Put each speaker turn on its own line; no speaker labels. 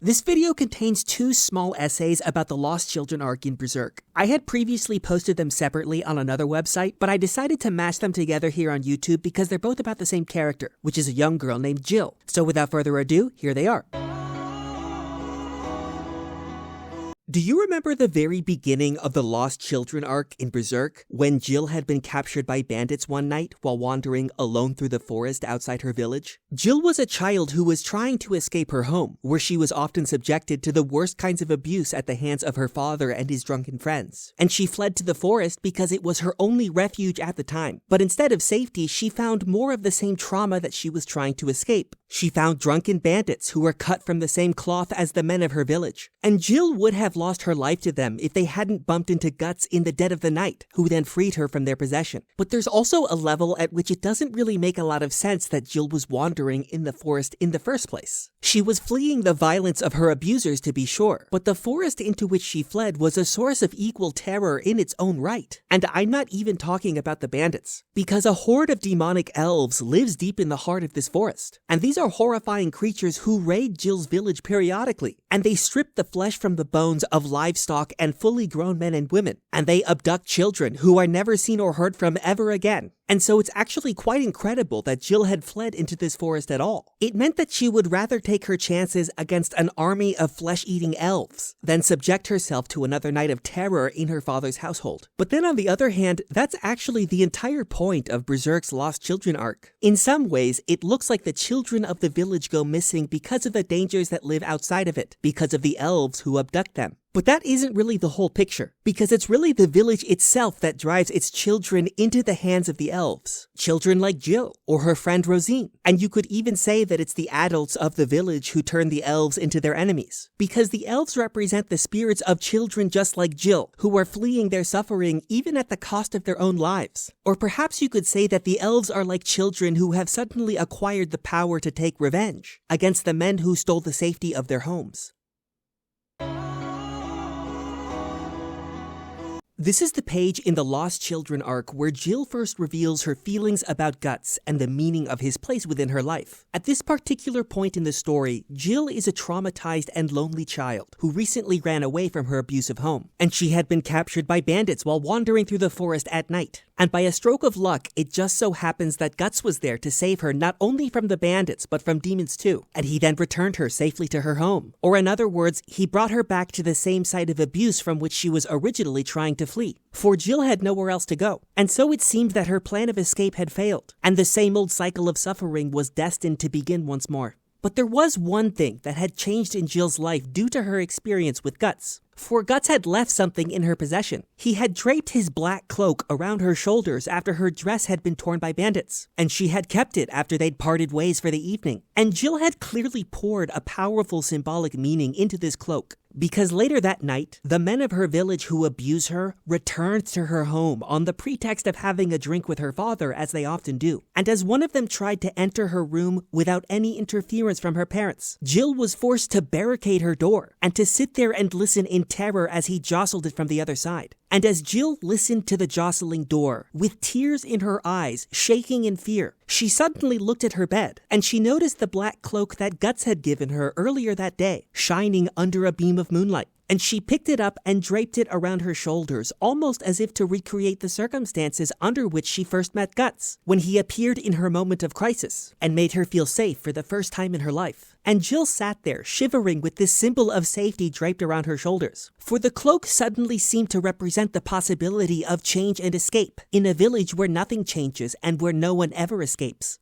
This video contains 2 small essays about the Lost Children arc in Berserk. I had previously posted them separately on another website, but I decided to mash them together here on YouTube because they're both about the same character, which is a young girl named Jill. So without further ado, here they are. Do you remember the very beginning of the Lost Children arc in Berserk, when Jill had been captured by bandits one night while wandering alone through the forest outside her village? Jill was a child who was trying to escape her home, where she was often subjected to the worst kinds of abuse at the hands of her father and his drunken friends. And she fled to the forest because it was her only refuge at the time. But instead of safety, she found more of the same trauma that she was trying to escape. She found drunken bandits who were cut from the same cloth as the men of her village. And Jill would have lost her life to them if they hadn't bumped into Guts in the dead of the night, who then freed her from their possession. But there's also a level at which it doesn't really make a lot of sense that Jill was wandering in the forest in the first place. She was fleeing the violence of her abusers, to be sure, but the forest into which she fled was a source of equal terror in its own right. And I'm not even talking about the bandits, because a horde of demonic elves lives deep in the heart of this forest. And these are horrifying creatures who raid Jill's village periodically, and they strip the flesh from the bones of livestock and fully grown men and women, and they abduct children who are never seen or heard from ever again. And so it's actually quite incredible that Jill had fled into this forest at all. It meant that she would rather take her chances against an army of flesh-eating elves than subject herself to another night of terror in her father's household. But then on the other hand, that's actually the entire point of Berserk's Lost Children arc. In some ways, it looks like the children of the village go missing because of the dangers that live outside of it, because of the elves who abduct them. But that isn't really the whole picture, because it's really the village itself that drives its children into the hands of the elves. Children like Jill, or her friend Rosine. And you could even say that it's the adults of the village who turn the elves into their enemies. Because the elves represent the spirits of children just like Jill, who are fleeing their suffering even at the cost of their own lives. Or perhaps you could say that the elves are like children who have suddenly acquired the power to take revenge against the men who stole the safety of their homes. This is the page in the Lost Children arc where Jill first reveals her feelings about Guts and the meaning of his place within her life. At this particular point in the story, Jill is a traumatized and lonely child who recently ran away from her abusive home, and she had been captured by bandits while wandering through the forest at night. And by a stroke of luck, it just so happens that Guts was there to save her not only from the bandits, but from demons too. And he then returned her safely to her home. Or in other words, he brought her back to the same site of abuse from which she was originally trying to flee. For Jill had nowhere else to go. And so it seemed that her plan of escape had failed, and the same old cycle of suffering was destined to begin once more. But there was one thing that had changed in Jill's life due to her experience with Guts. For Guts had left something in her possession. He had draped his black cloak around her shoulders after her dress had been torn by bandits, and she had kept it after they'd parted ways for the evening. And Jill had clearly poured a powerful symbolic meaning into this cloak, because later that night, the men of her village who abuse her returned to her home on the pretext of having a drink with her father, as they often do. And as one of them tried to enter her room without any interference from her parents, Jill was forced to barricade her door and to sit there and listen in terror as he jostled it from the other side. And as Jill listened to the jostling door, with tears in her eyes, shaking in fear, she suddenly looked at her bed, and she noticed the black cloak that Guts had given her earlier that day, shining under a beam of moonlight. And she picked it up and draped it around her shoulders, almost as if to recreate the circumstances under which she first met Guts, when he appeared in her moment of crisis, and made her feel safe for the first time in her life. And Jill sat there, shivering with this symbol of safety draped around her shoulders. For the cloak suddenly seemed to represent the possibility of change and escape, in a village where nothing changes and where no one ever escapes.